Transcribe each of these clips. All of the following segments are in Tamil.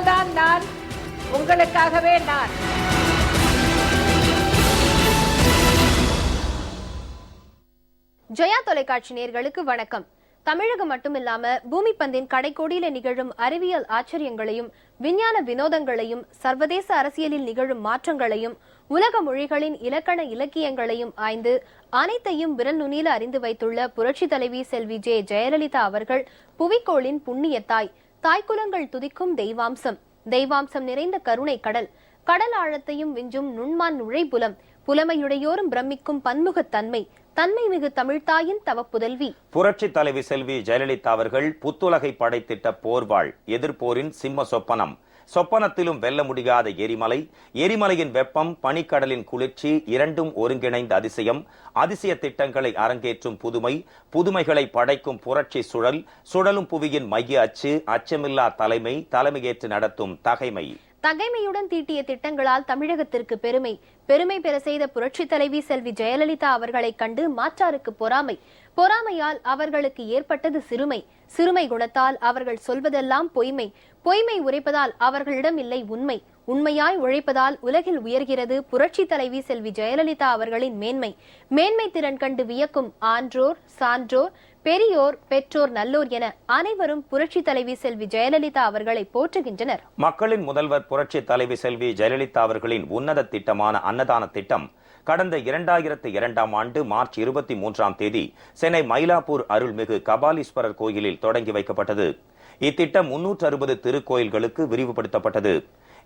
தான் நான், உங்களுக்காகவே நான். ஜெயா தொலைக்காட்சி நேயர்களுக்கு வணக்கம். தமிழகம் மட்டுமில்லாம பூமி பந்தின் கடைக்கோடியில நிகழும் அறிவியல் ஆச்சரியங்களையும் விஞ்ஞான வினோதங்களையும் சர்வதேச அரசியலில் நிகழும் மாற்றங்களையும் உலக மொழிகளின் இலக்கண இலக்கியங்களையும் ஆய்ந்து அனைத்தையும் விரல் நுனியில அறிந்து வைத்துள்ள புரட்சி தலைவி செல்வி ஜெயலலிதா அவர்கள் புவிக்கோளின் புண்ணிய தாய், தாய்க்குலங்கள் துதிக்கும் தெய்வாம்சம், தெய்வாம்சம் நிறைந்த கருணை கடல், கடல் ஆழத்தையும் விஞ்சும் நுண்மான் நுழைபுலம், புலமையுடையோரும் பிரமிக்கும் பன்முகத்தன்மை, தன்மை மிகு தமிழ்தாயின் தவப்புதல்வி. புரட்சி தலைவி செல்வி ஜெயலலிதா அவர்கள் புத்துலகை படைத்திட்ட போர்வாள், எதிர்போரின் சிம்ம சொப்பனம், சொப்பனத்திலும் வெல்ல முடியாத எரிமலை, எரிமலையின் வெப்பம், பனிக்கடலின் குளிர்ச்சி, இரண்டும் ஒருங்கிணைந்த அதிசயம், அதிசய திட்டங்களை அரங்கேற்றும் புதுமை, புதுமைகளை படைக்கும் புரட்சி சுழல், சுழலும் புவியின் மைய அச்சு, அச்சமில்லா தலைமை, தலைமையேற்று நடத்தும் தகைமை. தகைமையுடன் தீட்டிய திட்டங்களால் தமிழகத்திற்கு பெருமை, பெருமை பெற செய்த புரட்சி தலைவி செல்வி ஜெயலலிதா அவர்களை கண்டு மாற்றாருக்கு பொறாமை, பொறாமையால் அவர்களுக்கு ஏற்பட்டது சிறுமை, சிறுமை குணத்தால் அவர்கள் சொல்வதெல்லாம் பொய்மை, பொய்மை உரைப்பதால் அவர்களிடம் இல்லை உண்மை, உண்மையாய் உழைப்பதால் உலகில் உயர்கிறது புரட்சி தலைவி செல்வி ஜெயலலிதா அவர்களின் மேன்மை, மேன்மை திறன் கண்டு வியக்கும் ஆன்றோர் சான்றோர் பெரியோர் பெற்றோர் நல்லோர் என அனைவரும் புரட்சி தலைவி செல்வி ஜெயலலிதா அவர்களை போற்றுகின்றனர். மக்களின் முதல்வர் புரட்சி தலைவி செல்வி ஜெயலலிதா அவர்களின் உன்னத திட்டமான அன்னதான திட்டம் கடந்த 2002ஆம் ஆண்டு மார்ச் 23ஆம் தேதி சென்னை மயிலாப்பூர் அருள்மிகு கபாலீஸ்வரர் கோயிலில் தொடங்கி வைக்கப்பட்டது. இத்திட்டம் 360 திருக்கோயில்களுக்கு விரிவுபடுத்தப்பட்டது.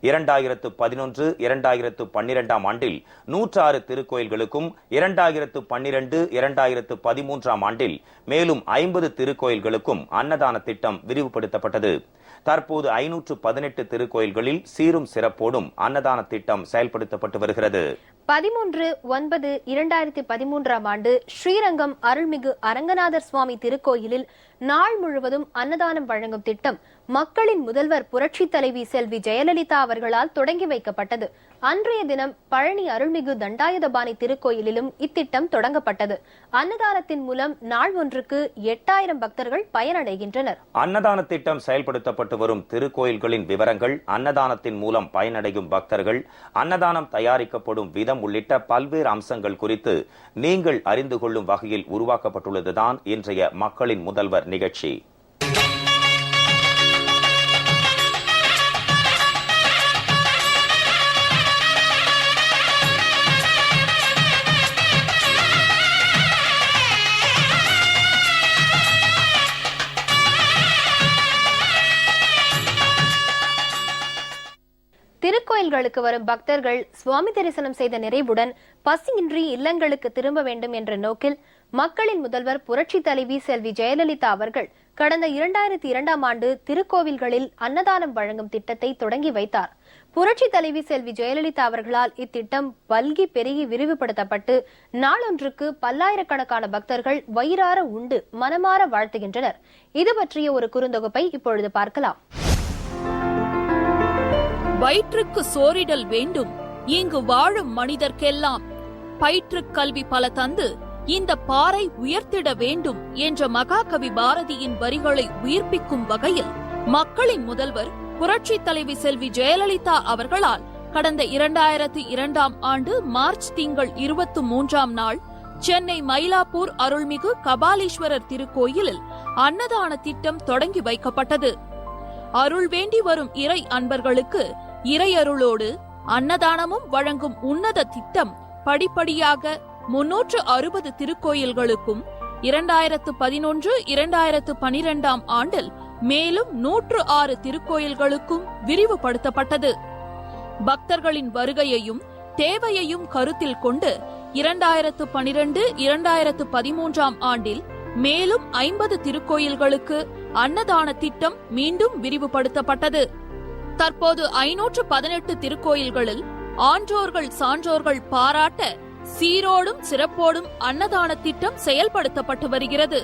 2011, 2012ஆம் ஆண்டில் 106 திருக்கோயில்களுக்கும், 2012, 2013ஆம் ஆண்டில் மேலும் 50 திருக்கோயில்களுக்கும் அன்னதான திட்டம் விரிவுபடுத்தப்பட்டது. தற்போது 518 திருக்கோயில்களில் சீரும் சிறப்போடும் அன்னதான திட்டம் செயல்படுத்தப்பட்டு வருகிறது. 13/9/2013ஆம் ஆண்டு ஸ்ரீரங்கம் அருள்மிகு அரங்கநாதர் சுவாமி திருக்கோயிலில் நாள் முழுவதும் அன்னதானம் வழங்கும் திட்டம் மக்களின் முதல்வர் புரட்சி தலைவி செல்வி ஜெயலலிதா அவர்களால் தொடங்கி வைக்கப்பட்டது. அன்றைய தினம் பழனி அருள்மிகு தண்டாயுதபாணி திருக்கோயிலிலும் இத்திட்டம் தொடங்கப்பட்டது. அன்னதானத்தின் மூலம் நாள் ஒன்றுக்கு 8000 பக்தர்கள் பயனடைகின்றனர். அன்னதான திட்டம் செயல்படுத்தப்பட்டு வரும் திருக்கோயில்களின் விவரங்கள், அன்னதானத்தின் மூலம் பயனடையும் பக்தர்கள், அன்னதானம் தயாரிக்கப்படும் விதம் உள்ளிட்ட பல்வேறு அம்சங்கள் குறித்து நீங்கள் அறிந்து கொள்ளும் வகையில் உருவாக்கப்பட்டுள்ளதுதான் இன்றைய மக்களின் முதல்வர் நிகழ்ச்சி. திருக்கோயில்களுக்கு வரும் பக்தர்கள் சுவாமி தரிசனம் செய்த நிறைவுடன் பசியின்றி இல்லங்களுக்கு திரும்ப வேண்டும் என்ற நோக்கில் மக்களின் முதல்வர் புரட்சி தலைவி செல்வி ஜெயலலிதா அவர்கள் கடந்த 2002ஆம் ஆண்டு திருக்கோவில்களில் அன்னதானம் வழங்கும் திட்டத்தை தொடங்கி வைத்தார். புரட்சி தலைவி செல்வி ஜெயலலிதா அவர்களால் இத்திட்டம் பல்கி பெருகி விரிவுபடுத்தப்பட்டு நாளொன்றுக்கு பல்லாயிரக்கணக்கான பக்தர்கள் வயிறார உண்டு மனமாற வாழ்த்துகின்றனர். இது பற்றிய ஒரு குறுந்தொகுப்பை இப்பொழுது பார்க்கலாம். வயிற்றுக்கு சோறிடல் வேண்டும் இங்கு வாழும் மனிதர்க்கெல்லாம், பயிற்றுக் கல்வி பல தந்து இந்த பாறை உயர்த்திட வேண்டும் என்ற மகாகவி பாரதியின் வரிகளை உயிர்ப்பிக்கும் வகையில் மக்களின் முதல்வர் புரட்சி தலைவி செல்வி ஜெயலலிதா அவர்களால் கடந்த 2002ஆம் ஆண்டு மார்ச் திங்கள் 23ஆம் நாள் சென்னை மயிலாப்பூர் அருள்மிகு கபாலீஸ்வரர் திருக்கோயிலில் அன்னதான திட்டம் தொடங்கி வைக்கப்பட்டது. அருள் வேண்டி வரும் இறை அன்பர்களுக்கு இறையருளோடு அன்னதானமும் வழங்கும் உன்னத திட்டம் படிப்படியாக 360 திருக்கோயில்களுக்கும், 2011, 2012ஆம் ஆண்டில் மேலும் 106 திருக்கோயில்களுக்கும் விரிவுபடுத்தப்பட்டது. பக்தர்களின் வருகையையும் தேவையையும் கருத்தில் கொண்டு 2012, 2013ஆம் ஆண்டில் மேலும் 50 திருக்கோயில்களுக்கு அன்னதான திட்டம் மீண்டும் விரிவுபடுத்தப்பட்டது. தற்போது 518 திருக்கோயில்களில் ஆன்றோர்கள் சான்றோர்கள் பாராட்ட சீரோடும் சிறப்போடும் அன்னதான திட்டம் செயல்படுத்தப்பட்டு வருகிறது.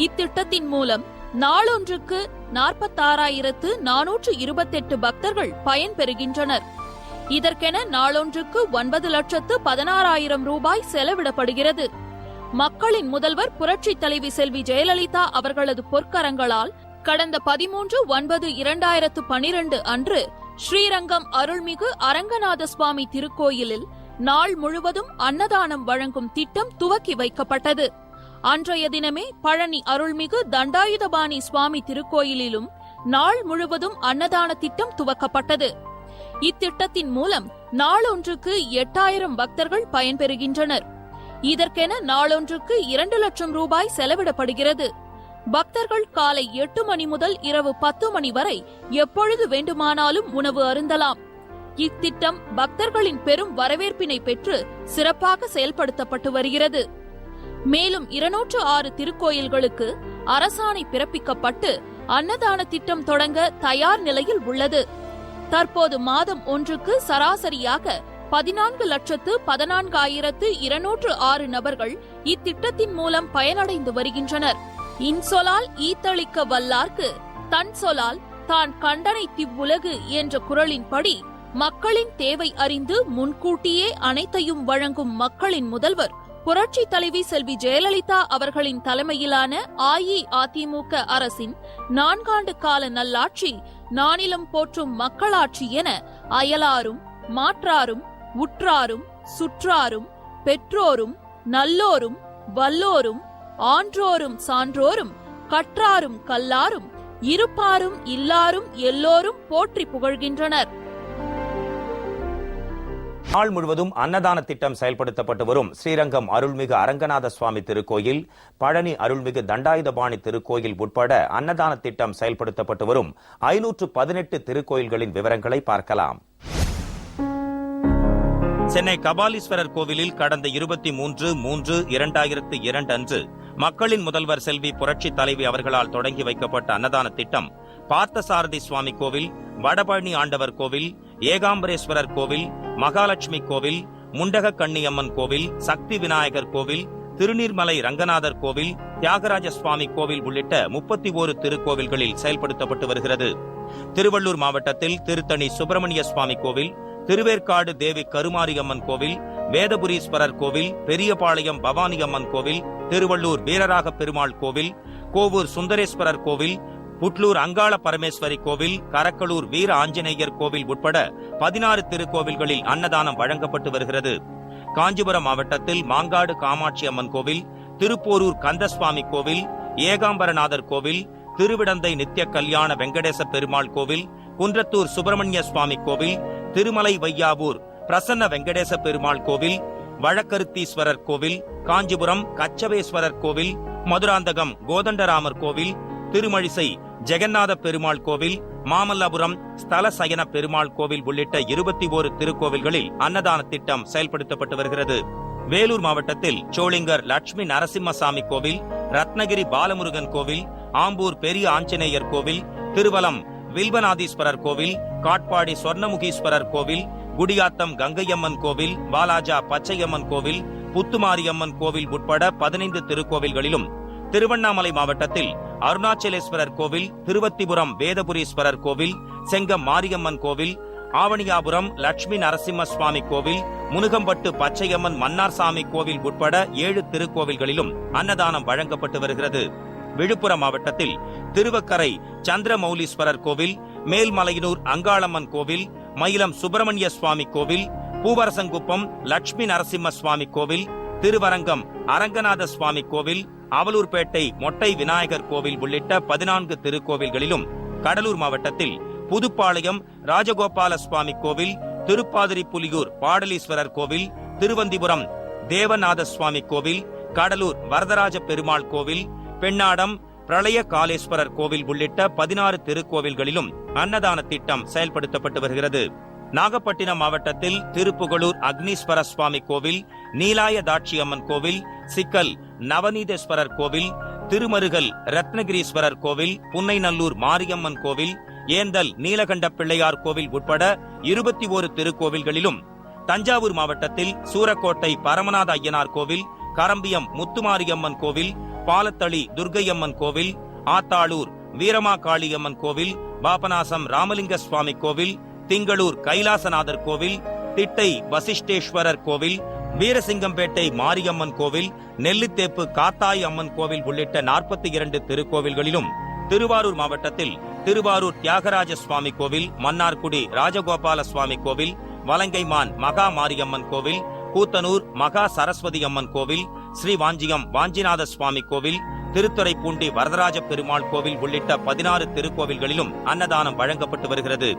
இத்திட்டத்தின் மூலம் நாளொன்றுக்கு 46,428 பக்தர்கள் பயன்பெறுகின்றனர். இதற்கென நாளொன்றுக்கு 9,16,000 ரூபாய் செலவிடப்படுகிறது. மக்களின் முதல்வர் புரட்சி தலைவி செல்வி ஜெயலலிதா அவர்களது பொற்கரங்களால் கடந்த 13/9/2012 அன்று ஸ்ரீரங்கம் அருள்மிகு அரங்கநாத சுவாமி திருக்கோயிலில் நாள் முழுவதும் அன்னதானம் வழங்கும் திட்டம் துவக்கி வைக்கப்பட்டது. அன்றைய தினமே பழனி அருள்மிகு தண்டாயுதபாணி சுவாமி திருக்கோயிலிலும் நாள் முழுவதும் அன்னதான திட்டம் துவக்கப்பட்டது. இத்திட்டத்தின் மூலம் நாளொன்றுக்கு 8000 பக்தர்கள் பயன்பெறுகின்றனர். இதற்கென நாளொன்றுக்கு 2 லட்சம் ரூபாய் செலவிடப்படுகிறது. பக்தர்கள் காலை 8 மணி முதல் இரவு 10 மணி வரை எப்பொழுது வேண்டுமானாலும் உணவு அருந்தலாம். இத்திட்டம் பக்தர்களின் பெரும் வரவேற்பினை பெற்று சிறப்பாக செயல்படுத்தப்பட்டு வருகிறது. மேலும் 206 திருக்கோயில்களுக்கு அரசாணை பிறப்பிக்கப்பட்டு அன்னதான திட்டம் தொடங்க தயார் நிலையில் உள்ளது. தற்போது மாதம் ஒன்றுக்கு சராசரியாக 14,14,206 நபர்கள் இத்திட்டத்தின் மூலம் பயனடைந்து வருகின்றனர். இன்சொலால் ஈத்தளிக்க வல்லார்க்கு தன் சொலால் தான் கண்டனை திவ்வுலகு என்ற குறளின்படி மக்களின் தேவை அறிந்து முன்கூட்டியே அனைத்தையும் வழங்கும் மக்களின் முதல்வர் புரட்சி தலைவி செல்வி ஜெயலலிதா அவர்களின் தலைமையிலான அஇஅதிமுக அரசின் 4 ஆண்டு கால நல்லாட்சி நானிலம் போற்றும் மக்களாட்சி என அயலாரும் மாற்றாரும் உற்றாரும் சுற்றாரும் பெற்றோரும் நல்லோரும் வல்லோரும் ஆன்றோரும் சான்றோரும் கற்றாரும் கல்லாரும் இருப்பாரும் இல்லாரும் எல்லோரும் போற்றி புகழ்கின்றனர். நாள் முழுவதும் அன்னதான திட்டம் செயல்படுத்தப்பட்டு வரும் ஸ்ரீரங்கம் அருள்மிகு அரங்கநாத சுவாமி திருக்கோயில், பழனி அருள்மிகு தண்டாயுதபாணி திருக்கோயில் உட்பட அன்னதான திட்டம் செயல்படுத்தப்பட்டு வரும் 518 திருக்கோயில்களின் விவரங்களை பார்க்கலாம். சென்னை கபாலீஸ்வரர் கோவிலில் கடந்த 23/3/2002 அன்று மக்களின் முதல்வர் செல்வி புரட்சி தலைவி அவர்களால் தொடங்கி வைக்கப்பட்ட அன்னதான திட்டம் பார்த்தசாரதி சுவாமி கோவில், வடபழனி ஆண்டவர் கோவில், ஏகாம்பரேஸ்வரர் கோவில், மகாலட்சுமி கோவில், முண்டக கண்ணியம்மன் கோவில், சக்தி விநாயகர் கோவில், திருநீர்மலை ரங்கநாதர் கோவில், தியாகராஜ சுவாமி கோவில் உள்ளிட்ட 31 திருக்கோவில்களில் செயல்படுத்தப்பட்டு வருகிறது. திருவள்ளூர் மாவட்டத்தில் திருத்தணி சுப்பிரமணிய சுவாமி கோவில், திருவேற்காடு தேவி கருமாரியம்மன் கோவில், வேதபுரீஸ்வரர் கோவில், பெரியபாளையம் பவானி அம்மன் கோவில், திருவள்ளூர் வீரராக பெருமாள் கோவில், கோவூர் சுந்தரேஸ்வரர் கோவில், புட்லூர் அங்காள பரமேஸ்வரி கோவில், கரக்கலூர் வீர ஆஞ்சநேயர் கோவில் உட்பட 16 திருக்கோவில்களில் அன்னதானம் வழங்கப்பட்டு வருகிறது. காஞ்சிபுரம் மாவட்டத்தில் மாங்காடு காமாட்சி அம்மன் கோவில், திருப்போரூர் கந்தசுவாமி கோவில், ஏகாம்பரநாதர் கோவில், திருவிடந்தை நித்திய கல்யாண வெங்கடேச பெருமாள் கோவில், குன்றத்தூர் சுப்பிரமணிய சுவாமி கோவில், திருமலை வையாவூர் பிரசன்ன வெங்கடேச பெருமாள் கோவில், வழக்கருத்தீஸ்வரர் கோவில், காஞ்சிபுரம் கச்சவேஸ்வரர் கோவில், மதுராந்தகம் கோதண்டராமர் கோவில், திருமழிசை ஜெகநாத பெருமாள் கோவில், மாமல்லபுரம் ஸ்தல சயன பெருமாள் கோவில் உள்ளிட்ட 21 திருக்கோவில்களில் அன்னதான திட்டம் செயல்படுத்தப்பட்டு வருகிறது. வேலூர் மாவட்டத்தில் சோளிங்கர் லட்சுமி நரசிம்மசாமி கோவில், ரத்னகிரி பாலமுருகன் கோவில், ஆம்பூர் பெரிய ஆஞ்சநேயர் கோவில், திருவலம் வில்வநாதீஸ்வரர் கோவில், காட்பாடி சொர்ணமுகீஸ்வரர் கோவில், குடியாத்தம் கங்கையம்மன் கோவில், வாலாஜா பச்சையம்மன் கோவில், புத்துமாரியம்மன் கோவில் உட்பட 15 திருக்கோவில்களிலும், திருவண்ணாமலை மாவட்டத்தில் அருணாச்சலேஸ்வரர் கோவில், திருவத்திபுரம் வேதபுரீஸ்வரர் கோவில், செங்கம் மாரியம்மன் கோவில், ஆவணியாபுரம் லட்சுமி நரசிம்ம சுவாமி கோவில், முனுகம்பட்டு பச்சையம்மன் மன்னார்சாமி கோவில் உட்பட 7 திருக்கோவில்களிலும் அன்னதானம் வழங்கப்பட்டு வருகிறது. விழுப்புரம் மாவட்டத்தில் திருவக்கரை சந்திரமௌலீஸ்வரர் கோவில், மேல்மலையனூர் அங்காளம்மன் கோவில், மயிலம் சுப்பிரமணிய சுவாமி கோவில், பூவரசங்குப்பம் லட்சுமி நரசிம்ம சுவாமி கோவில், திருவரங்கம் அரங்கநாத சுவாமி கோவில், அவலூர்பேட்டை மொட்டை விநாயகர் கோவில் உள்ளிட்ட 14 திருக்கோவில்களிலும், கடலூர் மாவட்டத்தில் புதுப்பாளையம் ராஜகோபால சுவாமி கோவில், திருப்பாதிரிப்புலியூர் பாடலீஸ்வரர் கோவில், திருவந்திபுரம் தேவநாத சுவாமி கோவில், கடலூர் வரதராஜ பெருமாள் கோவில், பெண்ணாடம் பிரளய காலேஸ்வரர் கோவில் உள்ளிட்ட 16 திருக்கோவில்களிலும் அன்னதான திட்டம் செயல்படுத்தப்பட்டு வருகிறது. நாகப்பட்டினம் மாவட்டத்தில் திருப்புகழூர் அக்னீஸ்வர சுவாமி கோவில், நீலாய தாட்சியம்மன் கோவில், சிக்கல் நவநீதேஸ்வரர் கோவில், திருமருகல் ரத்னகிரீஸ்வரர் கோவில், புன்னைநல்லூர் மாரியம்மன் கோவில், ஏந்தல் நீலகண்ட பிள்ளையார் கோவில் உட்பட 21 திருக்கோவில்களிலும், தஞ்சாவூர் மாவட்டத்தில் சூரக்கோட்டை பரமநாத ஐயனார் கோவில், கரம்பியம் முத்துமாரியம்மன் கோவில், பாலத்தளி துர்க்கையம்மன் கோவில், ஆத்தாளூர் வீரமா காளியம்மன் கோவில், பாபநாசம் ராமலிங்க சுவாமி கோவில், திங்களூர் கைலாசநாதர் கோவில், திட்டை வசிஷ்டேஸ்வரர் கோவில், வீரசிங்கம்பேட்டை மாரியம்மன் கோவில், நெல்லித்தேப்பு காத்தாய் அம்மன் கோவில் உள்ளிட்ட 42 திருக்கோவில்களிலும், திருவாரூர் மாவட்டத்தில் திருவாரூர் தியாகராஜ சுவாமி கோவில், மன்னார்குடி ராஜகோபால சுவாமி கோவில், வலங்கைமான் மகா மாரியம்மன் கோவில், கூத்தனூர் மகா சரஸ்வதி அம்மன் கோவில், ஸ்ரீவாஞ்சியம் வாஞ்சிநாத சுவாமி கோவில், திருத்துறைப்பூண்டி வரதராஜ பெருமாள் கோவில் உள்ளிட்ட 16 திருக்கோவில்களிலும் அன்னதானம் வழங்கப்பட்டு வருகிறது.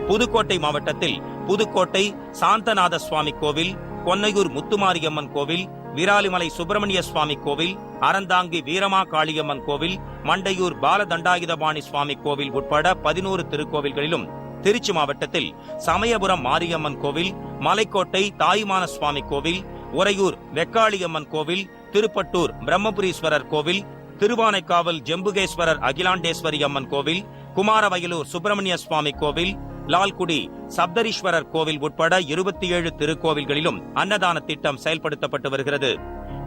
புதுக்கோட்டை மாவட்டத்தில் புதுக்கோட்டை சாந்தநாத சுவாமி கோவில், கொன்னையூர் முத்துமாரியம்மன் கோவில், விராலிமலை சுப்பிரமணிய சுவாமி கோவில், அறந்தாங்கி வீரமா காளியம்மன் கோவில், மண்டையூர் பாலதண்டாயுதபாணி சுவாமி கோவில் உட்பட 11 திருக்கோவில்களிலும், திருச்சி மாவட்டத்தில் சமயபுரம் மாரியம்மன் கோவில், மலைக்கோட்டை தாயுமான சுவாமி கோவில், உறையூர் வெக்காளியம்மன் கோவில், திருப்பட்டூர் பிரம்மபுரீஸ்வரர் கோவில், திருவானைக்காவல் ஜெம்புகேஸ்வரர் அகிலாண்டேஸ்வரி அம்மன் கோவில், குமாரவயலூர் சுப்பிரமணிய சுவாமி கோவில், லால்குடி சப்தரீஸ்வரர் கோவில் உட்பட 27 திருக்கோவில்களிலும் அன்னதான திட்டம் செயல்படுத்தப்பட்டு வருகிறது.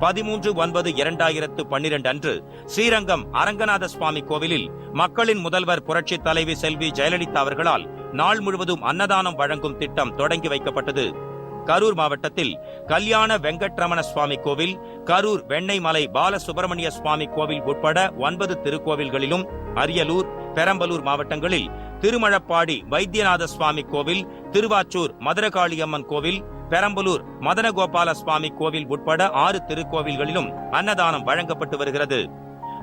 13/9/2012 அன்று ஸ்ரீரங்கம் அரங்கநாத சுவாமி கோவிலில் மக்களின் முதல்வர் புரட்சி தலைவி செல்வி ஜெயலலிதா அவர்களால் நாள் முழுவதும் அன்னதானம் வழங்கும் திட்டம் தொடங்கி வைக்கப்பட்டது. கரூர் மாவட்டத்தில் கல்யாண வெங்கட்ரமண சுவாமி கோவில், கரூர் வெண்ணெய்மலை பாலசுப்பிரமணிய சுவாமி கோவில் உட்பட 9 திருக்கோவில்களிலும், அரியலூர் பெரம்பலூர் மாவட்டங்களில் திருமழப்பாடி வைத்தியநாத சுவாமி கோவில், திருவாச்சூர் மதுரகாளியம்மன் கோவில், பெரம்பலூர் மதனகோபால சுவாமி கோவில் உட்பட 6 திருக்கோவில்களிலும் அன்னதானம் வழங்கப்பட்டு வருகிறது.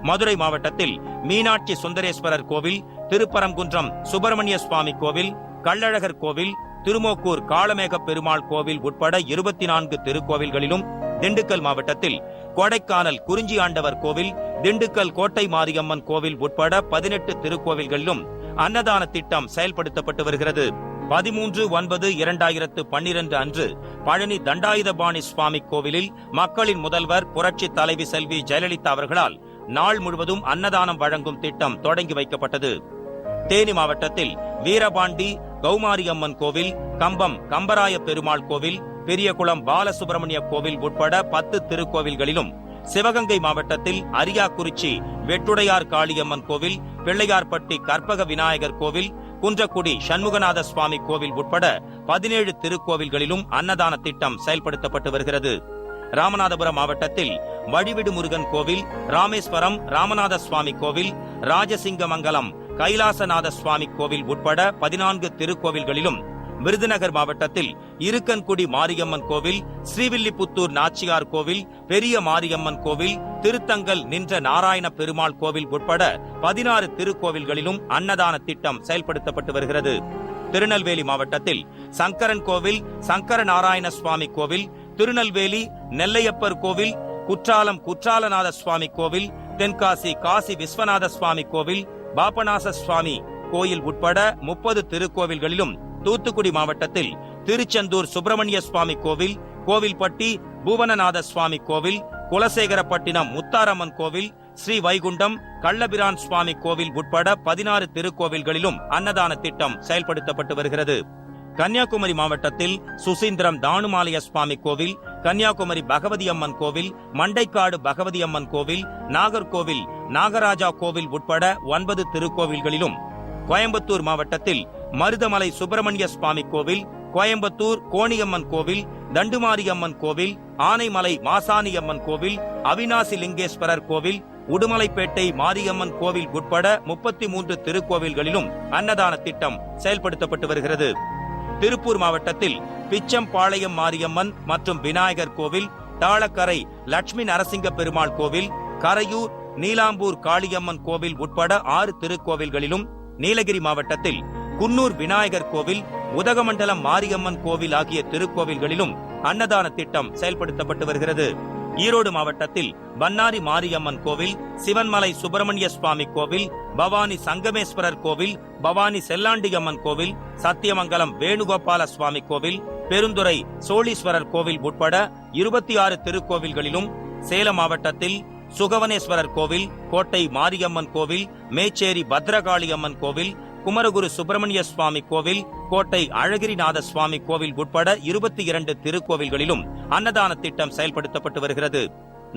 மதுரை மாவட்டத்தில் மீனாட்சி சுந்தரேஸ்வரர் கோவில், திருப்பரங்குன்றம் சுப்பிரமணிய சுவாமி கோவில், கள்ளழகர் கோவில், திருமோக்கூர் காளமேக பெருமாள் கோவில் உட்பட 24 திருக்கோவில்களிலும், திண்டுக்கல் மாவட்டத்தில் கொடைக்கானல் குறிஞ்சி ஆண்டவர் கோவில், திண்டுக்கல் கோட்டை மாரியம்மன் கோவில் உட்பட 18 திருக்கோவில்களிலும் அன்னதான திட்டம் செயல்படுத்தப்பட்டு வருகிறது. 13/9/2012 அன்று பழனி தண்டாயுதபாணி சுவாமி கோவிலில் மக்களின் முதல்வர் புரட்சி தலைவி செல்வி ஜெயலலிதா அவர்களால் நாள் முழுவதும் அன்னதானம் வழங்கும் திட்டம் தொடங்கி வைக்கப்பட்டது. தேனி மாவட்டத்தில் வீரபாண்டி கௌமாரியம்மன் கோவில், கம்பம் கம்பராய பெருமாள் கோவில், பெரியகுளம் பாலசுப்பிரமணிய கோவில் உட்பட 10 திருக்கோவில்களிலும், சிவகங்கை மாவட்டத்தில் அரியாக்குறிச்சி வெட்டுடையார் காளியம்மன் கோவில், பிள்ளையார்பட்டி கற்பக விநாயகர் கோவில், குன்றக்குடி சண்முகநாத சுவாமி கோவில் உட்பட 17 திருக்கோவில்களிலும் அன்னதான திட்டம் செயல்படுத்தப்பட்டு வருகிறது. ராமநாதபுரம் மாவட்டத்தில் வடிவிடு முருகன் கோவில், ராமேஸ்வரம் ராமநாத சுவாமி கோவில், ராஜசிங்கமங்கலம் கைலாசநாத சுவாமி கோவில் உட்பட 14 திருக்கோவில்களிலும், விருதுநகர் மாவட்டத்தில் இருக்கன்குடி மாரியம்மன் கோவில், ஸ்ரீவில்லிபுத்தூர் நாச்சியார் கோவில், பெரிய மாரியம்மன் கோவில், திருத்தங்கல் நின்ற நாராயண பெருமாள் கோவில் உட்பட 16 திருக்கோவில்களிலும் அன்னதான திட்டம் செயல்படுத்தப்பட்டு வருகிறது. திருநெல்வேலி மாவட்டத்தில் சங்கரன் கோவில், சங்கர நாராயண சுவாமி கோவில், திருநெல்வேலி நெல்லையப்பர் கோவில், குற்றாலம் குற்றாலநாத சுவாமி கோவில், தென்காசி காசி விஸ்வநாத சுவாமி கோவில், பாபநாச சுவாமி கோயில் உட்பட 30 திருக்கோவில்களிலும், தூத்துக்குடி மாவட்டத்தில் திருச்செந்தூர் சுப்பிரமணிய சுவாமி கோவில், கோவில்பட்டி பூவனநாத சுவாமி கோவில், குலசேகரப்பட்டினம் முத்தாரம்மன் கோவில், ஸ்ரீ வைகுண்டம் கள்ளபிரான் சுவாமி கோவில் உட்பட 16 திருக்கோவில்களிலும் அன்னதான திட்டம் செயல்படுத்தப்பட்டு வருகிறது. கன்னியாகுமரி மாவட்டத்தில் சுசீந்திரம் தானுமாலய சுவாமி கோவில், கன்னியாகுமரி பகவதி அம்மன் கோவில், மண்டைக்காடு பகவதி அம்மன் கோவில், நாகர்கோவில் நாகராஜா கோவில் உட்பட 9 திருக்கோவில்களிலும், கோயம்புத்தூர் மாவட்டத்தில் மருதமலை சுப்பிரமணிய சுவாமி கோவில், கோயம்புத்தூர் கோணியம்மன் கோவில், தண்டுமாரியம்மன் கோவில், ஆனைமலை மாசாணியம்மன் கோவில், அவினாசி லிங்கேஸ்வரர் கோவில், உடுமலைப்பேட்டை மாரியம்மன் கோவில் உட்பட 33 திருக்கோவில்களிலும் அன்னதான திட்டம் செயல்படுத்தப்பட்டு வருகிறது. திருப்பூர் மாவட்டத்தில் பிச்சம்பாளையம் மாரியம்மன் மற்றும் விநாயகர் கோவில், தாளக்கரை லட்சுமி நரசிங்க பெருமாள் கோவில், கரையூர் நீலாம்பூர் காளியம்மன் கோவில் உட்பட 6 திருக்கோவில்களிலும், நீலகிரி மாவட்டத்தில் குன்னூர் விநாயகர் கோவில், உதகமண்டலம் மாரியம்மன் கோவில் ஆகிய திருக்கோவில்களிலும் அன்னதான திட்டம் செயல்படுத்தப்பட்டு வருகிறது. ஈரோடு மாவட்டத்தில் பன்னாரி மாரியம்மன் கோவில், சிவன்மலை சுப்பிரமணிய சுவாமி கோவில், பவானி சங்கமேஸ்வரர் கோவில், பவானி செல்லாண்டியம்மன் கோவில், சத்தியமங்கலம் வேணுகோபால சுவாமி கோவில், பெருந்துறை சோழீஸ்வரர் கோவில் உட்பட 26 திருக்கோவில்களிலும், சேலம் மாவட்டத்தில் சுகவனேஸ்வரர் கோவில், கோட்டை மாரியம்மன் கோவில், மேச்சேரி பத்ரகாளி அம்மன் கோவில், குமரகுரு சுப்பிரமணிய சுவாமி கோவில், கோட்டை அழகிரிநாத சுவாமி கோவில் உட்பட 22 திருக்கோவில்களிலும் அன்னதான திட்டம் செயல்படுத்தப்பட்டு வருகிறது.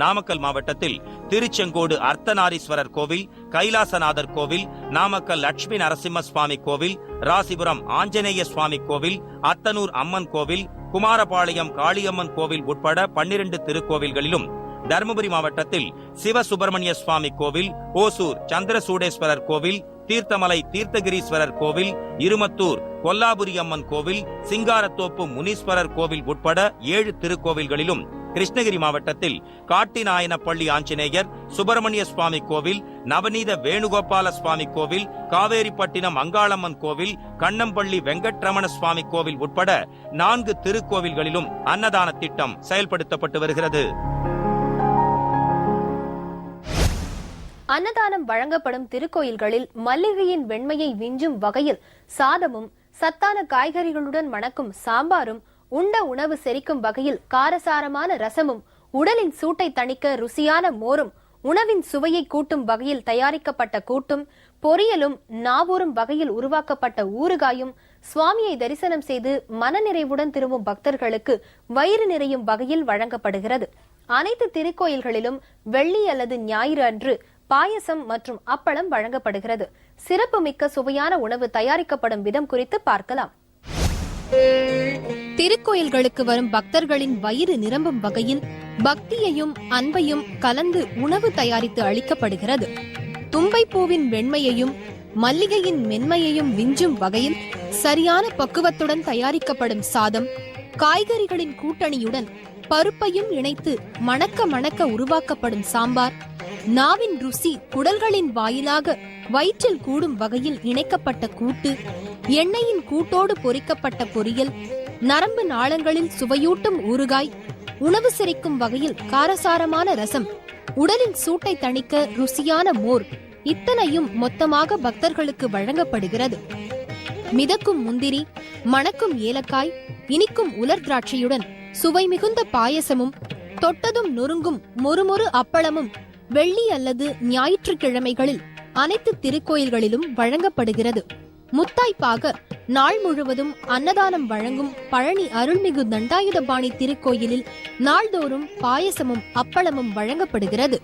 நாமக்கல் மாவட்டத்தில் திருச்செங்கோடு அர்த்தநாரீஸ்வரர் கோவில், கைலாசநாதர் கோவில், நாமக்கல் லட்சுமி நரசிம்ம சுவாமி கோவில், ராசிபுரம் ஆஞ்சநேய சுவாமி கோவில், அத்தனூர் அம்மன் கோவில், குமாரபாளையம் காளியம்மன் கோவில் உட்பட 12 திருக்கோவில்களிலும், தருமபுரி மாவட்டத்தில் சிவசுப்பிரமணிய சுவாமி கோவில், ஓசூர் சந்திரசூடேஸ்வரர் கோவில், தீர்த்தமலை தீர்த்தகிரீஸ்வரர் கோவில், இருமத்தூர் கொல்லாபுரி அம்மன் கோவில், சிங்காரத்தோப்பு முனீஸ்வரர் கோவில் உட்பட 7 திருக்கோவில்களிலும், கிருஷ்ணகிரி மாவட்டத்தில் காட்டிநாயனப்பள்ளி ஆஞ்சநேயர், சுப்பிரமணிய சுவாமி கோவில், நவநீத வேணுகோபால சுவாமி கோவில், காவேரிப்பட்டினம் அங்காளம்மன் கோவில், கண்ணம்பள்ளி வெங்கட்ரமண சுவாமி கோவில் உட்பட 4 திருக்கோவில்களிலும் அன்னதான திட்டம் செயல்படுத்தப்பட்டு வருகிறது. அன்னதானம் வழங்கப்படும் திருக்கோயில்களில் மல்லிகையின் வெண்மையை விஞ்சும் வகையில் சாதமும், சத்தான காய்கறிகளுடன் மணக்கும் சாம்பாரும், உண்ட உணவு செரிக்கும் வகையில் காரசாரமான ரசமும், உடலின் சூட்டை தணிக்க ருசியான மோரும், உணவின் சுவையை கூட்டும் வகையில் தயாரிக்கப்பட்ட கூட்டும், பொரியலும், நாவூரும் வகையில் உருவாக்கப்பட்ட ஊறுகாயும், சுவாமியை தரிசனம் செய்து மனநிறைவுடன் திரும்பும் பக்தர்களுக்கு வயிறு நிறையும் வகையில் வழங்கப்படுகிறது. அனைத்து திருக்கோயில்களிலும் வெள்ளி அல்லது ஞாயிறு அன்று பாயசம் மற்றும் அப்பளம் வழங்கப்படுகிறது. சிறப்புமிக்க சுவையான உணவு தயாரிக்கப்படும் விதம் குறித்து பார்க்கலாம். திருக்கோயில்களுக்கு வரும் பக்தர்களின் வயிறு நிரம்பும் வகையில் பக்தியையும் அன்பையும் கலந்து உணவு தயாரித்து அளிக்கப்படுகிறது. தும்பைப்பூவின் வெண்மையையும் மல்லிகையின் மென்மையையும் விஞ்சும் வகையில் சரியான பக்குவத்துடன் தயாரிக்கப்படும் சாதம், காய்கறிகளின் கூட்டணியுடன் பருப்பையும் இணைத்து மணக்க மணக்க உருவாக்கப்படும் சாம்பார், நாவின் ருசி குடல்களின் வாயிலாக வயிற்றில் கூடும் வகையில் இணைக்கப்பட்ட கூட்டு, எண்ணெயின் கூட்டோடு பொரிக்கப்பட்ட பொரியல், நரம்பு நாளங்களில் சுவையூட்டும் ஊறுகாய், உணவு செரிக்கும் வகையில் காரசாரமான ரசம், உடலின் சூட்டை தணிக்க ருசியான மோர், இத்தனையும் மொத்தமாக பக்தர்களுக்கு வழங்கப்படுகிறது. மிதக்கும் முந்திரி, மணக்கும் ஏலக்காய், இனிக்கும் உலர் திராட்சையுடன் சுவை மிகுந்த பாயசமும், தொட்டதும் நொறுங்கும் மொறுமொறு அப்பளமும் வெள்ளி அல்லது ஞாயிற்றுக்கிழமைகளில் அனைத்து திருக்கோயில்களிலும் வழங்கப்படுகிறது. முத்தாய்ப்பாக நாள் முழுவதும் அன்னதானம் வழங்கும் பழனி அருள்மிகு தண்டாயுதபாணி திருக்கோயிலில் நாள்தோறும் பாயசமும் அப்பளமும் வழங்கப்படுகிறது.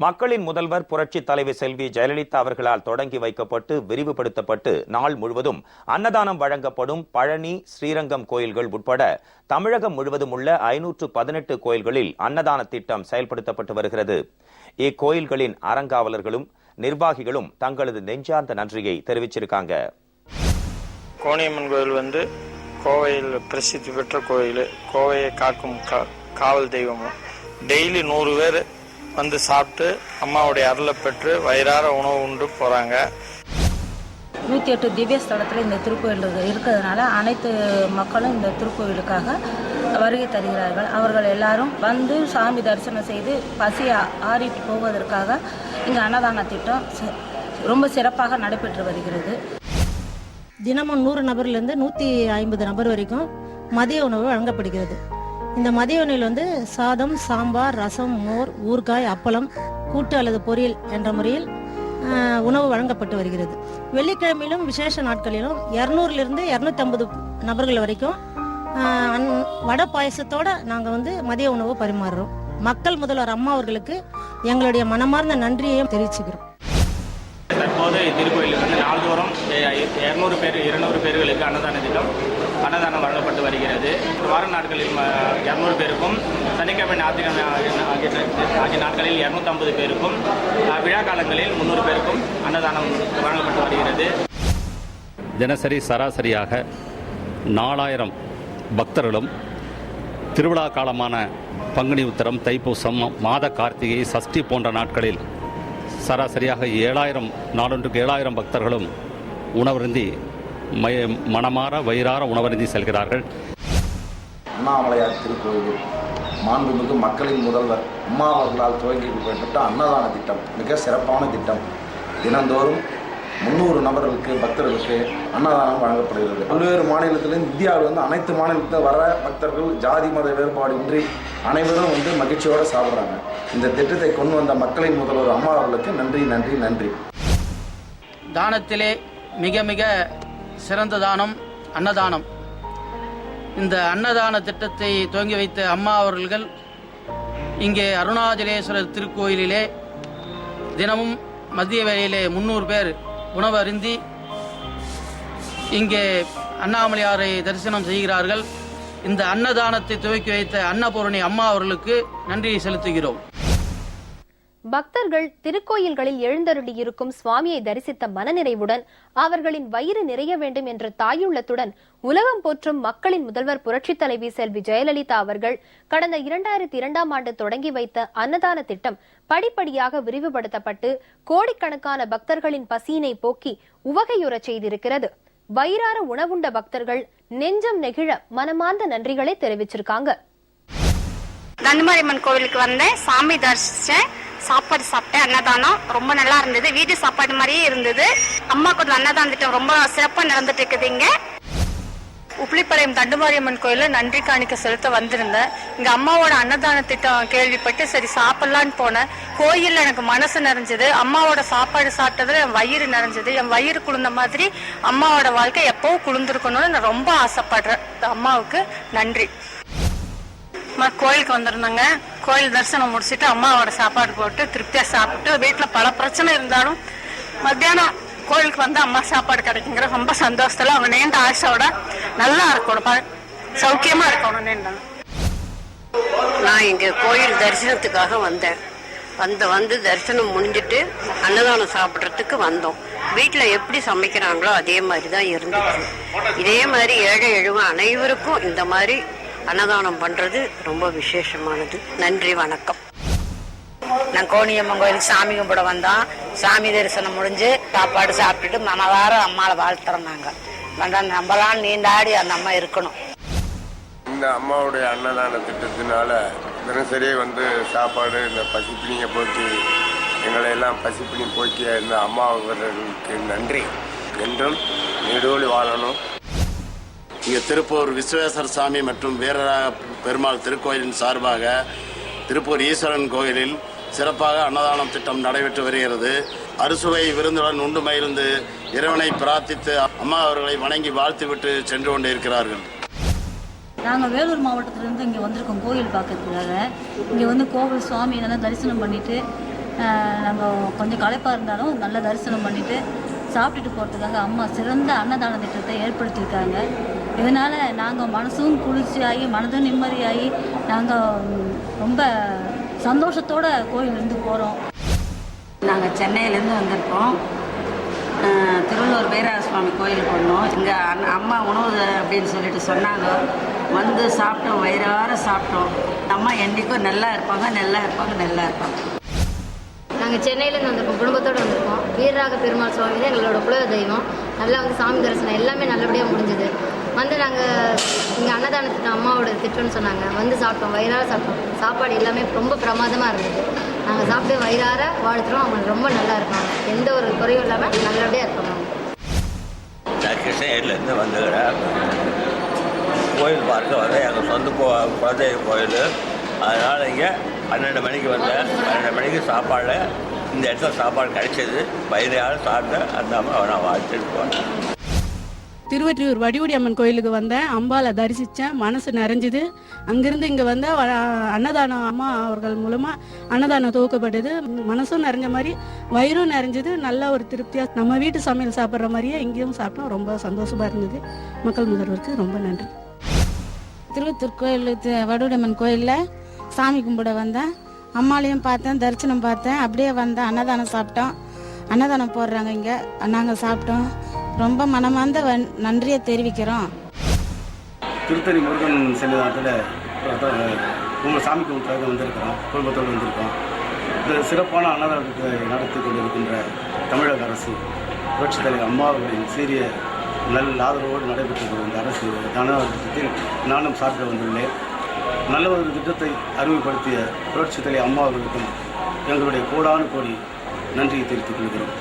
மக்களின் முதல்வர் புரட்சி தலைவி செல்வி ஜெயலலிதா அவர்களால் தொடங்கி வைக்கப்பட்டு விரிவுபடுத்தப்பட்டு நாள் முழுவதும் அன்னதானம் வழங்கப்படும் பழனி, ஸ்ரீரங்கம் கோயில்கள் உட்பட தமிழகம் முழுவதும் உள்ள 518 கோயில்களில் அன்னதான திட்டம் செயல்படுத்தப்பட்டு வருகிறது. இக்கோயில்களின் அறங்காவலர்களும் நிர்வாகிகளும் தங்களது நெஞ்சார்ந்த நன்றியை தெரிவிச்சிருக்காங்க. கோணியம்மன் கோயில் கோவையில் பிரசித்தி பெற்ற கோயில். கோவையை காக்கும் காவல் தெய்வமும். டெய்லி 100 பேர் வந்து சாப்பிட்டு அம்மாவுடைய அருளை பெற்று வயிறார உணவு உண்டு போறாங்க. 108 திவ்ய ஸ்தலத்தில் இந்த திருக்கோயில் இருக்கிறதுனால அனைத்து மக்களும் இந்த திருக்கோயிலுக்காக வருகை தருகிறார்கள். அவர்கள் எல்லாரும் வந்து சாமி தரிசனம் செய்து பசி ஆறிட்டு போவதற்காக இங்கே அன்னதான திட்டம் ரொம்ப சிறப்பாக நடைபெற்று வருகிறது. தினமும் 100 நபர்லேருந்து 150 நபர் வரைக்கும் மதிய உணவு வழங்கப்படுகிறது. இந்த மதிய உணவில் சாதம், சாம்பார், ரசம், மோர், ஊறுகாய், அப்பளம், கூட்டு அல்லது பொரியல் என்ற முறையில் உணவு வழங்கப்பட்டு வருகிறது. வெள்ளிக்கிழமையிலும் விசேஷ நாட்களிலும் 200லிருந்து 250 நபர்கள் வரைக்கும் வடை பாயசத்தோடு நாங்கள் மதிய உணவு பரிமாறுறோம். மக்கள் முதல்வர் அம்மா அவர்களுக்கு எங்களுடைய மனமார்ந்த நன்றியை தெரிவிச்சுக்கிறோம். தற்போது திருக்கோயிலுக்கு நாள்தோறும் 200 பேர்களுக்கு அன்னதான திட்டம் அன்னதானம் வழங்கப்பட்டு வருகிறது. வார நாட்களில் 200 பேருக்கும், சனிக்கிழமை, ஞாயிற்றுக்கிழமை ஆகிய நாட்களில் 250 பேருக்கும், விழா காலங்களில் 300 பேருக்கும் அன்னதானம் வழங்கப்பட்டு வருகிறது. தினசரி சராசரியாக 4000 பக்தர்களும் திருவிழா காலமான பங்குனி உத்திரம், தைப்பூசம், மாத கார்த்திகை, சஷ்டி போன்ற நாட்களில் சராசரியாக 7000 நாளொன்றுக்கு 7000 பக்தர்களும் உணவருந்தி மனமாற வயிறார உணவருந்தி செல்கிறார்கள். அண்ணாமலையார் திருக்கோயிலில் மாண்புமிகு மக்களின் முதல்வர் அம்மா அவர்களால் துவங்கி வைக்கப்பட்ட அன்னதான திட்டம் மிக சிறப்பான திட்டம். தினந்தோறும் 300 நபர்களுக்கு பக்தர்களுக்கு அன்னதானம் வழங்கப்படுகிறது. பல்வேறு மாநிலத்திலும் இந்தியாவில் அனைத்து மாநிலத்தில் வர பக்தர்கள் ஜாதி மத வேறுபாடின்றி அனைவரும் மகிழ்ச்சியோடு சாப்பிட்றாங்க. இந்த திட்டத்தை கொண்டு வந்த மக்களின் முதல்வர் அம்மா அவர்களுக்கு நன்றி நன்றி நன்றி. தானத்திலே மிக மிக சிறந்த தானம் அன்னதானம். இந்த அன்னதான திட்டத்தை துவங்கி வைத்த அம்மா அவர்கள் இங்கே அருணாச்சலேஸ்வரர் திருக்கோயிலிலே தினமும் மதிய வேளையிலே 300 பேர் உணவு அருந்தி இங்கே அண்ணாமலையாரை தரிசனம் செய்கிறார்கள். இந்த அன்னதானத்தை துவக்கி வைத்த அன்னபூரணி அம்மா அவர்களுக்கு நன்றியை செலுத்துகிறோம். பக்தர்கள் திருக்கோயில்களில் எழுந்தருளியிருக்கும் சுவாமியை தரிசித்த மனநிறைவுடன் அவர்களின் வயிறு நிறைய வேண்டும் என்ற தாயுள்ளத்துடன் உலகம் போற்றும் மக்களின் முதல்வர் புரட்சித் தலைவி செல்வி ஜெயலலிதா அவர்கள் கடந்த 2002ஆம் ஆண்டு தொடங்கி வைத்த அன்னதான திட்டம் படிப்படியாக விரிவுபடுத்தப்பட்டு கோடிக்கணக்கான பக்தர்களின் பசியினை போக்கி உவகையுறச் செய்திருக்கிறது. வயிறார உணவுண்ட பக்தர்கள் நெஞ்சம் நெகிழ மனமார்ந்த நன்றிகளை தெரிவிச்சிருக்காங்க. தண்டுமாரியம்மன் கோவிலுக்கு வந்தேன், சாமி தரிசிச்சேன், சாப்பாடு சாப்பிட்டேன். அன்னதானம் ரொம்ப நல்லா இருந்தது, வீட்டு சாப்பாடு மாதிரியே இருந்தது. அம்மா கொஞ்சம் அன்னதான திட்டம் ரொம்ப சிறப்பா நடந்துட்டு இருக்குதுங்க. உப்ளிப்பாளையம் தண்டுமாரியம்மன் கோயில நன்றி காணிக்க செலுத்த வந்திருந்தேன். இங்க அம்மாவோட அன்னதான திட்டம் கேள்விப்பட்டு சரி சாப்பிடலான்னு போனேன். கோயில்ல எனக்கு மனசு நிறைஞ்சது. அம்மாவோட சாப்பாடு சாப்பிட்டதுல என் வயிறு நிறைஞ்சது. என் வயிறு குளிர்ந்த மாதிரி அம்மாவோட வாழ்க்கை எப்பவும் குளிர்ந்திருக்கணும்னு நான் ரொம்ப ஆசைப்படுறேன். அம்மாவுக்கு நன்றி. கோயிலுக்கு வந்திருந்தாங்க. கோயில் தரிசனம் முடிச்சுட்டு அம்மாவோட சாப்பாடு போட்டு திருப்தியா சாப்பிட்டு, வீட்டுல பல பிரச்சனை இருந்தாலும் மத்தியானம் கோயிலுக்கு வந்து அம்மா சாப்பாடு கிடைக்குங்கிற ரொம்ப சந்தோஷத்துல அவங்க நீண்ட ஆசையோட நல்லா இருக்கணும், சௌக்கியமா இருக்கணும். நான் இங்க கோயில் தரிசனத்துக்காக வந்தேன். வந்து தரிசனம் முடிஞ்சிட்டு அன்னதானம் சாப்பிட்றதுக்கு வந்தோம். வீட்டில் எப்படி சமைக்கிறாங்களோ அதே மாதிரி தான் இருந்துச்சு. இதே மாதிரி ஏழை எழுவ அனைவருக்கும் இந்த மாதிரி அன்னதானம் பண்றது ரொம்ப விசேஷமானது. நன்றி, வணக்கம். நான் கோணியம்மன் கோயிலுக்கு சாமி கும்பிட வந்தோம். சாமி தரிசனம் முடிஞ்சு சாப்பாடு சாப்பிட்டுட்டு மனதார அம்மாவை வாழ்த்துறோம். நம்மளாம் நீண்டாடி அந்த அம்மா இருக்கணும். இந்த அம்மாவுடைய அன்னதான திட்டத்தினால தினசரி வந்து சாப்பாடு, இந்த பசிப்பிணியை போக்கி எங்களை எல்லாம் பசிப்பிணி போக்கிய இந்த அம்மா அவர்களுக்கு நன்றி. என்றும் நீடோழி வாழணும். இங்கே திருப்பூர் விஸ்வேஸ்வர சாமி மற்றும் வீரராக பெருமாள் திருக்கோயிலின் சார்பாக திருப்பூர் ஈஸ்வரன் கோயிலில் சிறப்பாக அன்னதானம் திட்டம் நடைபெற்று வருகிறது. அறுசுவை விருந்துடன் உண்டு மகிழ்ந்து இறைவனை பிரார்த்தித்து அம்மா அவர்களை வணங்கி வாழ்த்துவிட்டு சென்று கொண்டு இருக்கிறார்கள். நாங்கள் வேலூர் மாவட்டத்திலேருந்து இங்கே வந்திருக்கோம் கோயில் பார்க்கறதுக்காக. இங்கே வந்து கோவில் சுவாமி நல்லா தரிசனம் பண்ணிவிட்டு நாங்கள் கொஞ்சம் களைப்பாக இருந்தாலும் நல்லா தரிசனம் பண்ணிவிட்டு சாப்பிட்டுட்டு போகிறதுக்காக அம்மா சிறந்த அன்னதான திட்டத்தை ஏற்படுத்தியிருக்காங்க. இதனால் நாங்கள் மனசும் குளிர்ச்சியாகி மனதும் நிம்மதியாகி நாங்கள் ரொம்ப சந்தோஷத்தோட கோயிலிருந்து போகிறோம். நாங்கள் சென்னையிலேருந்து வந்திருக்கோம். திருவள்ளூர் வீரராக சுவாமி கோயிலுக்கு போனோம். இங்கே அம்மா உணவு அப்படின்னு சொல்லிட்டு சொன்னாங்க. வந்து சாப்பிட்டோம், வயிறார சாப்பிட்டோம். அம்மா என்றைக்கும் நல்லா இருப்பாங்க, நல்லா இருப்பாங்க, நல்லா இருப்பாங்க. நாங்கள் சென்னையிலேருந்து வந்திருக்கோம், குடும்பத்தோடு வந்திருக்கோம். வீரராக பெருமாள் சுவாமி தான் எங்களோட குல தெய்வம். நல்லா வந்து சாமி தரிசனம் எல்லாமே நல்லபடியாக முடிஞ்சுது. வந்து நாங்கள் இங்கே அன்னதான திட்டம் அம்மாவோட திட்டம்னு சொன்னாங்க. வந்து சாப்பிட்டோம், வயிறார சாப்பிட்டோம். சாப்பாடு எல்லாமே ரொம்ப பிரமாதமாக இருந்தது. நாங்கள் சாப்பிட்டு வயிறார வாழ்த்துறோம். அவங்க ரொம்ப நல்லா இருப்பாங்க, எந்த ஒரு குறையும் இல்லாமல் நல்லபடியாக இருப்பாங்க. நான் கிருஷ்ணகிரிலேருந்து வந்துக்கிறேன். கோயில் பார்க்க வந்து எங்கள் சொந்த குலதெய்வ கோயில். அதனால் இங்கே 12 மணிக்கு வந்தேன். 12 மணிக்கு சாப்பாடு இந்த இடத்துல சாப்பாடு கிடைச்சது. வயிறார சாப்பிட்டு அந்த அம்மா நான் வாழ்த்துட்டு போனேன். திருவொற்றியூர் வடிவுடி அம்மன் கோயிலுக்கு வந்தேன். அம்பாவை தரிசித்தேன், மனசு நிறைஞ்சுது. அங்கிருந்து இங்கே வந்து அன்னதானம் அம்மா அவர்கள் மூலமாக அன்னதானம் துவக்கப்பட்டது. மனசும் நிறைஞ்ச மாதிரி வயிறும் நிறைஞ்சது. நல்ல ஒரு திருப்தியாக நம்ம வீட்டு சமையல் சாப்பிட்ற மாதிரியே இங்கேயும் சாப்பிட்டோம். ரொம்ப சந்தோஷமாக இருந்தது. மக்கள் முதல்வருக்கு ரொம்ப நன்றி. திருவத்தூர் கோயில் வடிவுடி அம்மன் கோயிலில் சாமி கும்பிட வந்தேன். அம்மாலையும் பார்த்தேன், தரிசனம் பார்த்தேன். அப்படியே வந்தேன், அன்னதானம் சாப்பிட்டோம். அன்னதானம் போடுறாங்க இங்கே, நாங்கள் சாப்பிட்டோம். ரொம்ப மனமார்ந்த நன்றியை தெரிவிக்கிறோம். திருத்தணி முருகன் சன்னிதானத்தில் உங்கள் சாமி கும்பிட்றாங்க வந்திருக்கிறோம். குடும்பத்தோடு வந்திருக்கோம். இந்த சிறப்பான அன்னதானத்தை நடத்தி கொண்டிருக்கின்ற தமிழக அரசு புரட்சித் தலைவர் அம்மா அவர்களின் சீரிய நல்ல ஆதரவோடு நடைபெற்று இந்த அரசு அன்னதான திட்டத்தில் நானும் சாப்பிட வந்துள்ளேன். நல்ல ஒரு திட்டத்தை அறிமுகப்படுத்திய புரட்சித் தலைவர் அம்மா அவர்களுக்கும் எங்களுடைய கோடானு கோடி நன்றியை தெரிவித்துக் கொள்கிறோம்.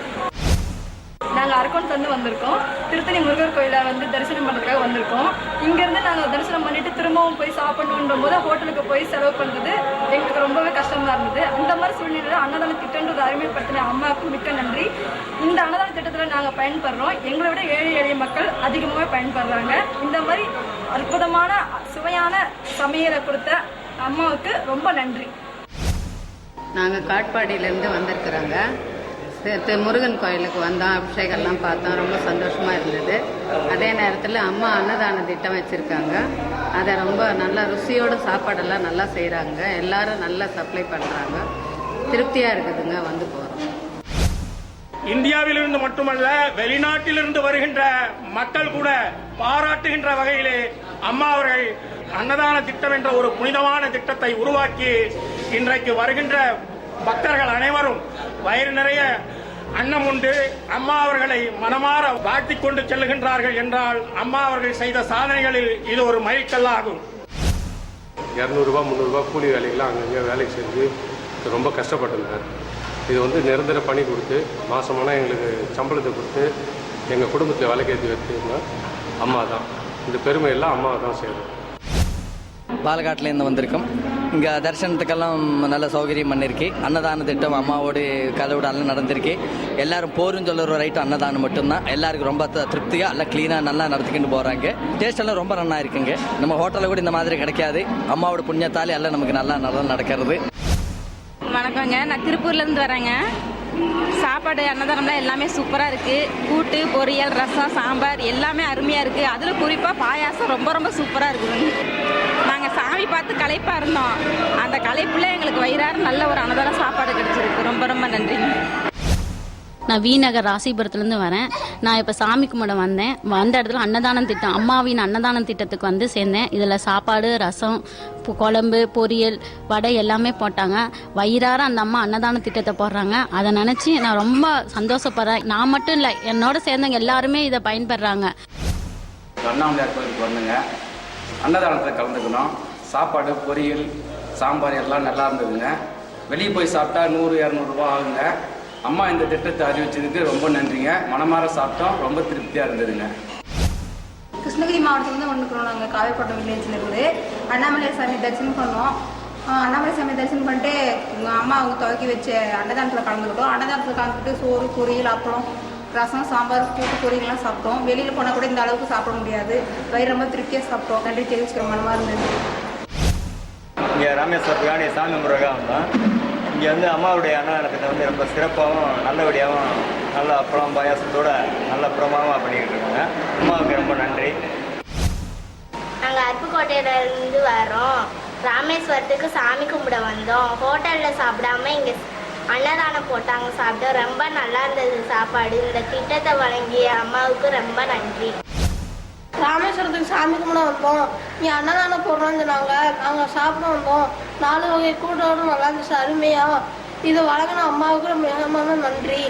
நாங்கள் அரக்கோணத்துலேருந்து வந்திருக்கோம். திருத்தணி முருகர் கோயிலை வந்து தரிசனம் பண்ணுறதுக்காக வந்திருக்கோம். இங்கேருந்து நாங்கள் தரிசனம் பண்ணிவிட்டு திரும்பவும் போய் சாப்பிடணுன்ற போது ஹோட்டலுக்கு போய் செலவு பண்ணுறது எங்களுக்கு ரொம்பவே கஷ்டமாக இருந்தது. அந்த மாதிரி சூழ்நிலையில் அன்னதான திட்டம்ன்றது அறிமுகப்படுத்தின அம்மாவுக்கு மிக்க நன்றி. இந்த அன்னதான திட்டத்தில் நாங்கள் பயன்படுறோம். எங்களை விட ஏழை எளிய மக்கள் அதிகமாக பயன்படுறாங்க. இந்த மாதிரி அற்புதமான சுவையான சமையலை கொடுத்த அம்மாவுக்கு ரொம்ப நன்றி. நாங்கள் காட்பாடியிலேருந்து வந்திருக்கிறோங்க. முருகன் கோயிலுக்கு வந்தோம், அபிஷேகம்லாம் பார்த்தோம். ரொம்ப சந்தோஷமாக இருந்தது. அதே நேரத்தில் அம்மா அன்னதான திட்டம் வச்சுருக்காங்க. அதை ரொம்ப நல்லா ருசியோட சாப்பாடெல்லாம் நல்லா செய்கிறாங்க. எல்லாரும் நல்லா சப்ளை பண்ணுறாங்க. திருப்தியாக இருக்குதுங்க. வந்து போகிறோம். இந்தியாவிலிருந்து மட்டுமல்ல, வெளிநாட்டிலிருந்து வருகின்ற மக்கள் கூட பாராட்டுகின்ற வகையிலே அம்மா அவர்கள் அன்னதான திட்டம் என்ற ஒரு புனிதமான திட்டத்தை உருவாக்கி இன்றைக்கு வருகின்ற பக்தர்கள் அனைவரும் வயிறு நிறைய அன்னம் உண்டு அம்மா அவர்களை மனமாற வாழ்த்திக் கொண்டு செல்லுகின்றார்கள் என்றால் அம்மா அவர்கள் செய்த சாதனைகளில் இது ஒரு மைல்கல்லாகும். 200 ரூபா 300 ரூபா கூலி வேலைக்கெல்லாம் அங்கங்கே வேலைக்கு செஞ்சு ரொம்ப கஷ்டப்பட்டிருந்தேன். இது வந்து நிரந்தர பணி கொடுத்து மாதமான எங்களுக்கு சம்பளத்தை கொடுத்து எங்கள் குடும்பத்தில் வேலைக்கேற்றி வச்சுருந்தா அம்மா தான். இந்த பெருமையெல்லாம் அம்மா தான் சேரும். பாலக்காட்டிலேருந்து வந்திருக்கோம். இங்கே தரிசனத்துக்கெல்லாம் நல்ல சௌகரியம் பண்ணிருக்கு. அன்னதான திட்டம் அம்மாவோட கதவோட எல்லாம் நடந்திருக்கு. எல்லாரும் போருன்னு சொல்லுற ரைட்டு அன்னதானம் மட்டும்தான். எல்லாருக்கும் ரொம்ப திருப்தியாக எல்லாம் க்ளீனாக நல்லா நடத்திக்கிட்டு போகிறாங்க. டேஸ்ட் எல்லாம் ரொம்ப நல்லா இருக்குங்க. நம்ம ஹோட்டலில் கூட இந்த மாதிரி கிடைக்காது. அம்மாவோட புண்ணியத்தால் எல்லாம் நமக்கு நல்லா நடக்கிறது. வணக்கங்க, நான் திருப்பூர்லேருந்து வரேங்க. சாப்பாடு அன்னதானம்லாம் எல்லாமே சூப்பராக இருக்குது. கூட்டு, பொரியல், ரசம், சாம்பார் எல்லாமே அருமையாக இருக்குது. அதில் குறிப்பாக பாயாசம் ரொம்ப ரொம்ப சூப்பராக இருக்குதுங்க. நாங்கள் சாமி பார்த்து களைப்பாக இருந்தோம். அந்த களைப்பில் எங்களுக்கு வயிறார நல்ல ஒரு அன்னதான சாப்பாடு கிடைச்சிருக்கு. ரொம்ப ரொம்ப நன்றிங்க. நான் விநகர் ராசிபுரத்துலேருந்து வரேன். நான் இப்போ சாமி கும்பிட வந்தேன். வந்த இடத்துல அன்னதானம் திட்டம், அம்மாவின் அன்னதானம் திட்டத்துக்கு வந்து சேர்ந்தேன். இதில் சாப்பாடு, ரசம், குழம்பு, பொரியல், வடை எல்லாமே போட்டாங்க. வயிறார அந்த அம்மா அன்னதான திட்டத்தை போடுறாங்க. அதை நினச்சி நான் ரொம்ப சந்தோஷப்படுறேன். நான் மட்டும் இல்லை, என்னோட சேர்ந்தவங்க எல்லாருமே இதை பயன்படுறாங்க. அண்ணாமலையார் கோயிலுக்கு வந்துங்க, அன்னதானத்தை கலந்துக்கணும். சாப்பாடு, பொரியல், சாம்பார் எல்லாம் நல்லா இருந்ததுங்க. வெளியே போய் சாப்பிட்டா 100-200 ரூபா ஆகுங்க. அம்மா இந்த திட்டத்தை அறிவிச்சதுக்கு ரொம்ப நன்றிங்க. மனமாற சாப்பிட்டோம். ரொம்ப திருப்தியாக இருந்ததுங்க. கிருஷ்ணகிரி மாவட்டத்துலேருந்து வந்துக்கிறோம். நாங்கள் காவேப்பட்டம் வில்லேஜில் இருந்து அண்ணாமலை சாமி தரிசனம் பண்ணோம். அண்ணாமலை சாமி தரிசனம் பண்ணிட்டு அம்மா அவங்க துவக்கி வச்ச அன்னதானத்தில் கலந்துக்கிட்டோம். அன்னதானத்தில் கலந்துக்கிட்டு சோறு, பொரியல், அப்பளம், ரசம், சாம்பார், கூட்டு, பொரியல்லாம் சாப்பிட்டோம். வெளியில் போனால் கூட இந்த அளவுக்கு சாப்பிட முடியாது. வயிறு ரொம்ப திருப்தியாக சாப்பிட்டோம். நன்றி தெரிவிச்சுக்கிற மனமாக இருந்தது. இங்கே ராமேஸ்வரத்துக்கான சாமி முருகா வந்தோம். இங்கே வந்து அம்மாவுடைய அன்னதானத்தை வந்து ரொம்ப சிறப்பாகவும் நல்லபடியாகவும் நல்ல அப்பளம் பாயாசத்தோடு நல்ல பிரமாதமாக பண்ணிக்கிட்டு இருக்காங்க. அம்மாவுக்கு ரொம்ப நன்றி. நாங்கள் அருப்புக்கோட்டையிலேருந்து வரோம். ராமேஸ்வரத்துக்கு சாமி கும்பிட வந்தோம். ஹோட்டலில் சாப்பிடாம இங்கே அன்னதானம் போட்டாங்க, சாப்பிட்டோம். ரொம்ப நல்லா இருந்தது சாப்பாடு. இந்த திட்டத்தை வழங்கிய அம்மாவுக்கு ரொம்ப நன்றி. ராமேஸ்வரத்துக்கு சாமி கும்பிட வந்தோம். இங்கே அன்னதானம் போடுறோம்னு சொன்னாங்க. நாங்கள் சாப்பிட வந்தோம். 4 வகை கூட்டோடு நல்லா இருந்துச்சு, அருமையாக. இதை வழங்கின அம்மாவுக்கு மிகமான நன்றி.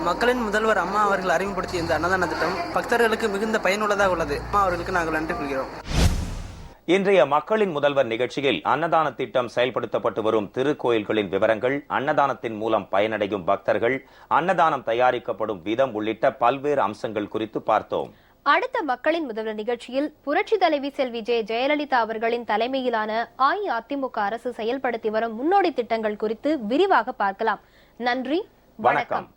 மக்களின் முதல்வர் அம்மா அவர்கள் அறிமுகப்படுத்திய இந்த அன்னதான திட்டம் பக்தர்களுக்கு மிகுந்த பயனுள்ளதாக உள்ளது. அம்மா அவர்களுக்கு நாங்கள் நன்றி கூறுகிறோம். இன்றைய மக்களின் முதல்வர் நிகழ்ச்சியில் அன்னதான திட்டம் செயல்படுத்தப்பட்டு வரும் திருக்கோயில்களின் விவரங்கள், அன்னதானத்தின் மூலம் பயனடையும் பக்தர்கள், அன்னதானம் தயாரிக்கப்படும் விதம் உள்ளிட்ட பல்வேறு அம்சங்கள் குறித்து பார்த்தோம். அடுத்த மக்களின் முதல்வர் நிகழ்ச்சியில் புரட்சி தலைவி செல்வி ஜெயலலிதா அவர்களின் தலைமையிலான அஇஅதிமுக அரசு செயல்படுத்தி வரும் முன்னோடி திட்டங்கள் குறித்து விரிவாக பார்க்கலாம். நன்றி, வணக்கம்.